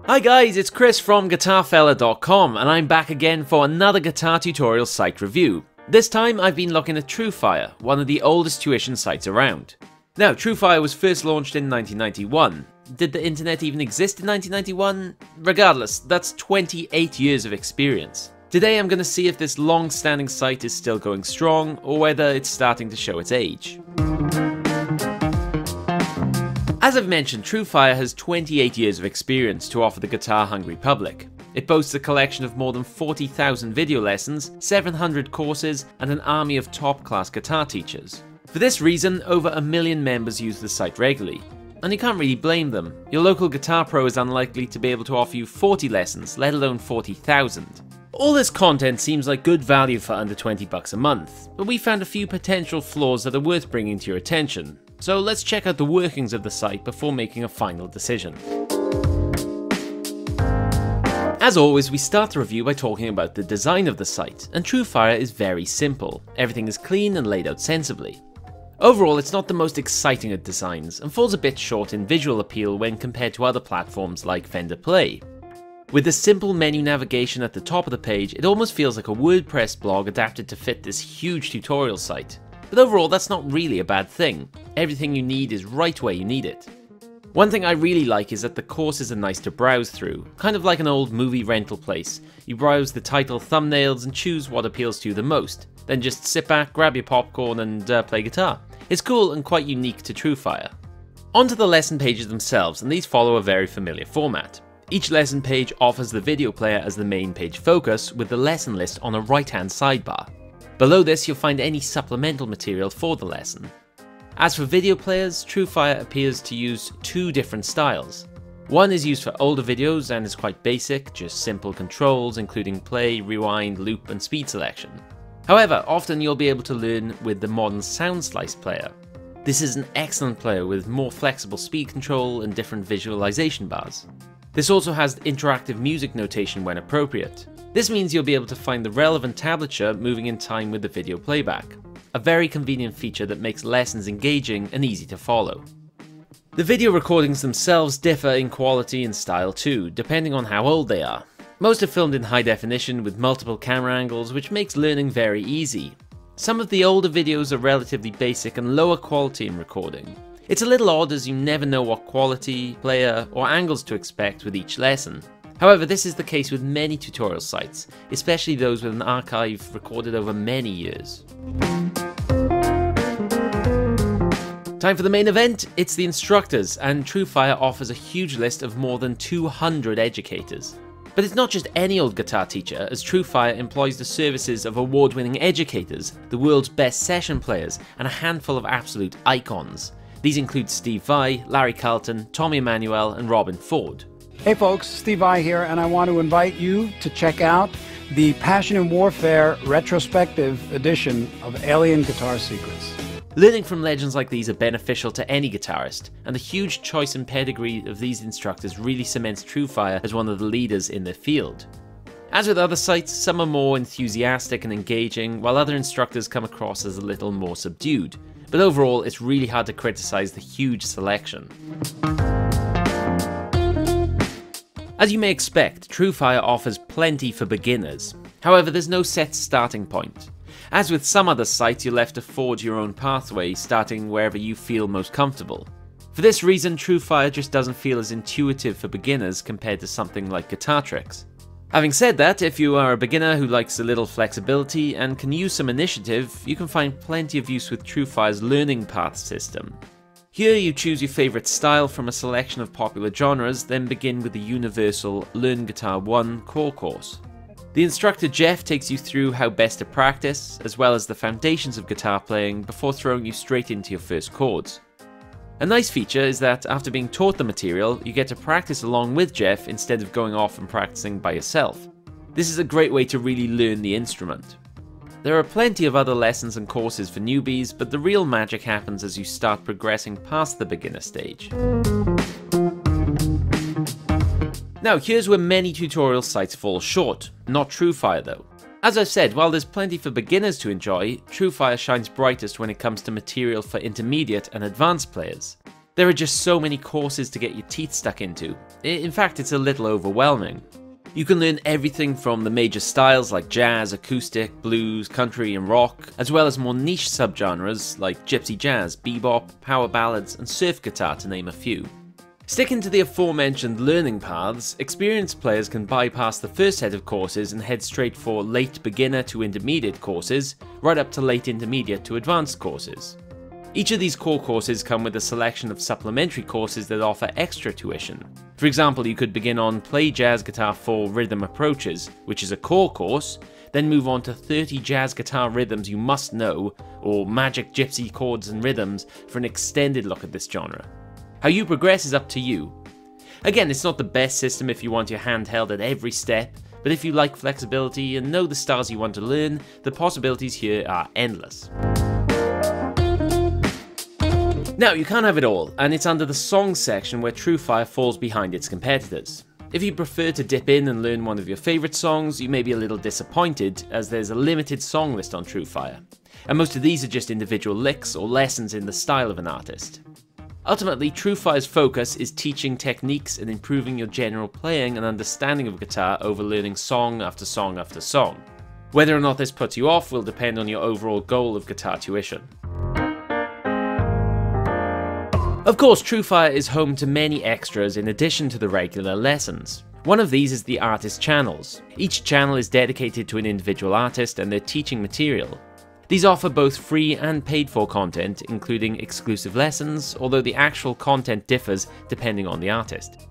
Hi guys, it's Chris from GuitarFella.com and I'm back again for another guitar tutorial site review. This time I've been looking at TrueFire, one of the oldest tuition sites around. Now, TrueFire was first launched in 1991. Did the internet even exist in 1991? Regardless, that's 28 years of experience. Today I'm going to see if this long-standing site is still going strong or whether it's starting to show its age. As I've mentioned, TrueFire has 28 years of experience to offer the guitar-hungry public. It boasts a collection of more than 40,000 video lessons, 700 courses, and an army of top-class guitar teachers. For this reason, over 1 million members use the site regularly. And you can't really blame them. Your local guitar pro is unlikely to be able to offer you 40 lessons, let alone 40,000. All this content seems like good value for under $20 a month, but we found a few potential flaws that are worth bringing to your attention. So let's check out the workings of the site before making a final decision. As always, we start the review by talking about the design of the site, and TrueFire is very simple. Everything is clean and laid out sensibly. Overall, it's not the most exciting of designs, and falls a bit short in visual appeal when compared to other platforms like Fender Play. With the simple menu navigation at the top of the page, it almost feels like a WordPress blog adapted to fit this huge tutorial site. But overall, that's not really a bad thing. Everything you need is right where you need it. One thing I really like is that the courses are nice to browse through, kind of like an old movie rental place. You browse the title thumbnails and choose what appeals to you the most, then just sit back, grab your popcorn and play guitar. It's cool and quite unique to TrueFire. On to the lesson pages themselves, and these follow a very familiar format. Each lesson page offers the video player as the main page focus, with the lesson list on a right-hand sidebar. Below this, you'll find any supplemental material for the lesson. As for video players, TrueFire appears to use two different styles. One is used for older videos and is quite basic, just simple controls including play, rewind, loop and speed selection. However, often you'll be able to learn with the modern Sound Slice player. This is an excellent player with more flexible speed control and different visualization bars. This also has interactive music notation when appropriate. This means you'll be able to find the relevant tablature moving in time with the video playback. A very convenient feature that makes lessons engaging and easy to follow. The video recordings themselves differ in quality and style too, depending on how old they are. Most are filmed in high definition with multiple camera angles, which makes learning very easy. Some of the older videos are relatively basic and lower quality in recording. It's a little odd as you never know what quality, player, or angles to expect with each lesson. However, this is the case with many tutorial sites, especially those with an archive recorded over many years. Time for the main event, it's the instructors, and TrueFire offers a huge list of more than 200 educators. But it's not just any old guitar teacher, as TrueFire employs the services of award-winning educators, the world's best session players, and a handful of absolute icons. These include Steve Vai, Larry Carlton, Tommy Emmanuel, and Robin Ford. Hey folks, Steve Vai here, and I want to invite you to check out the Passion and Warfare retrospective edition of Alien Guitar Secrets. Learning from legends like these are beneficial to any guitarist, and the huge choice and pedigree of these instructors really cements TrueFire as one of the leaders in their field. As with other sites, some are more enthusiastic and engaging, while other instructors come across as a little more subdued. But overall, it's really hard to criticize the huge selection. As you may expect, TrueFire offers plenty for beginners. However, there's no set starting point. As with some other sites, you're left to forge your own pathway, starting wherever you feel most comfortable. For this reason, TrueFire just doesn't feel as intuitive for beginners compared to something like Guitar Tricks. Having said that, if you are a beginner who likes a little flexibility and can use some initiative, you can find plenty of use with TrueFire's learning path system. Here you choose your favourite style from a selection of popular genres, then begin with the universal Learn Guitar 1 core course. The instructor Jeff takes you through how best to practice, as well as the foundations of guitar playing before throwing you straight into your first chords. A nice feature is that after being taught the material, you get to practice along with Jeff instead of going off and practicing by yourself. This is a great way to really learn the instrument. There are plenty of other lessons and courses for newbies, but the real magic happens as you start progressing past the beginner stage. Now, here's where many tutorial sites fall short, not TrueFire though. As I've said, while there's plenty for beginners to enjoy, TrueFire shines brightest when it comes to material for intermediate and advanced players. There are just so many courses to get your teeth stuck into. In fact, it's a little overwhelming. You can learn everything from the major styles like jazz, acoustic, blues, country and rock, as well as more niche subgenres like gypsy jazz, bebop, power ballads and surf guitar to name a few. Sticking to the aforementioned learning paths, experienced players can bypass the first set of courses and head straight for late beginner to intermediate courses, right up to late intermediate to advanced courses. Each of these core courses come with a selection of supplementary courses that offer extra tuition. For example, you could begin on Play Jazz Guitar 4 Rhythm Approaches, which is a core course, then move on to 30 jazz guitar rhythms you must know, or Magic Gypsy Chords and Rhythms for an extended look at this genre. How you progress is up to you. Again, it's not the best system if you want your hand held at every step, but if you like flexibility and know the styles you want to learn, the possibilities here are endless. Now, you can't have it all, and it's under the songs section where TrueFire falls behind its competitors. If you prefer to dip in and learn one of your favourite songs, you may be a little disappointed, as there's a limited song list on TrueFire, and most of these are just individual licks or lessons in the style of an artist. Ultimately, TrueFire's focus is teaching techniques and improving your general playing and understanding of guitar over learning song after song after song. Whether or not this puts you off will depend on your overall goal of guitar tuition. Of course, TrueFire is home to many extras in addition to the regular lessons. One of these is the artist channels. Each channel is dedicated to an individual artist and their teaching material. These offer both free and paid for content, including exclusive lessons, although the actual content differs depending on the artist.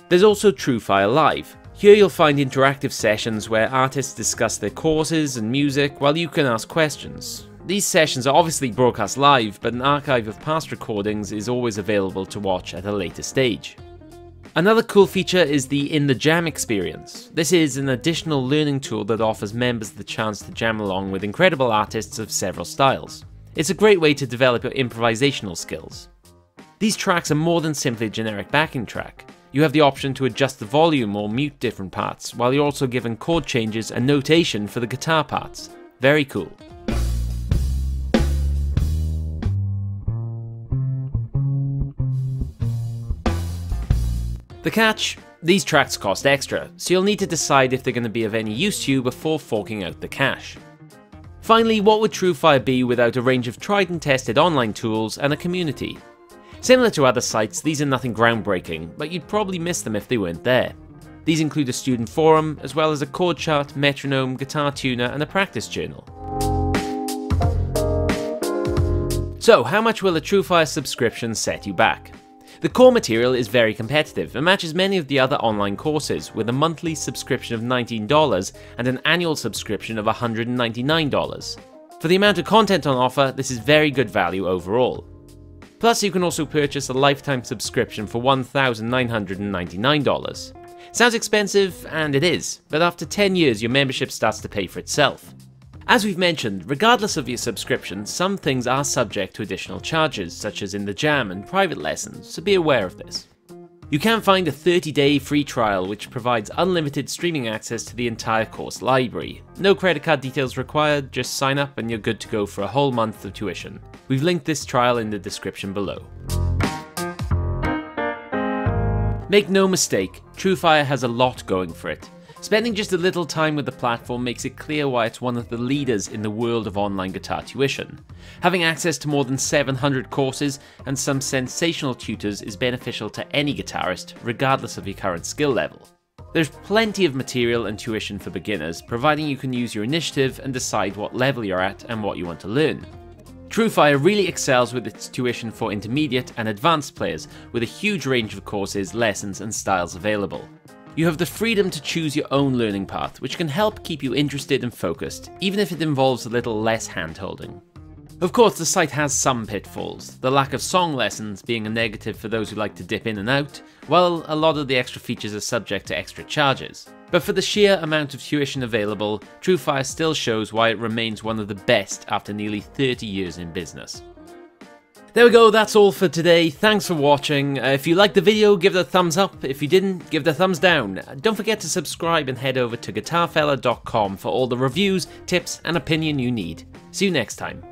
There's also TrueFire Live. Here you'll find interactive sessions where artists discuss their courses and music while you can ask questions. These sessions are obviously broadcast live, but an archive of past recordings is always available to watch at a later stage. Another cool feature is the In the Jam experience. This is an additional learning tool that offers members the chance to jam along with incredible artists of several styles. It's a great way to develop your improvisational skills. These tracks are more than simply a generic backing track. You have the option to adjust the volume or mute different parts, while you're also given chord changes and notation for the guitar parts. Very cool. The catch? These tracks cost extra, so you'll need to decide if they're going to be of any use to you before forking out the cash. Finally, what would TrueFire be without a range of tried and tested online tools and a community? Similar to other sites, these are nothing groundbreaking, but you'd probably miss them if they weren't there. These include a student forum, as well as a chord chart, metronome, guitar tuner, and a practice journal. So, how much will a TrueFire subscription set you back? The core material is very competitive and matches many of the other online courses, with a monthly subscription of $19 and an annual subscription of $199. For the amount of content on offer, this is very good value overall. Plus, you can also purchase a lifetime subscription for $1,999. Sounds expensive, and it is, but after 10 years your membership starts to pay for itself. As we've mentioned, regardless of your subscription, some things are subject to additional charges, such as in the jam and private lessons, so be aware of this. You can find a 30-day free trial which provides unlimited streaming access to the entire course library. No credit card details required, just sign up and you're good to go for a whole month of tuition. We've linked this trial in the description below. Make no mistake, TrueFire has a lot going for it. Spending just a little time with the platform makes it clear why it's one of the leaders in the world of online guitar tuition. Having access to more than 700 courses and some sensational tutors is beneficial to any guitarist, regardless of your current skill level. There's plenty of material and tuition for beginners, providing you can use your initiative and decide what level you're at and what you want to learn. TrueFire really excels with its tuition for intermediate and advanced players, with a huge range of courses, lessons, and styles available. You have the freedom to choose your own learning path, which can help keep you interested and focused, even if it involves a little less hand-holding. Of course, the site has some pitfalls, the lack of song lessons being a negative for those who like to dip in and out, while a lot of the extra features are subject to extra charges. But for the sheer amount of tuition available, TrueFire still shows why it remains one of the best after nearly 30 years in business. There we go, that's all for today. Thanks for watching. If you liked the video, give it a thumbs up. If you didn't, give it a thumbs down. Don't forget to subscribe and head over to GuitarFella.com for all the reviews, tips, and opinion you need. See you next time.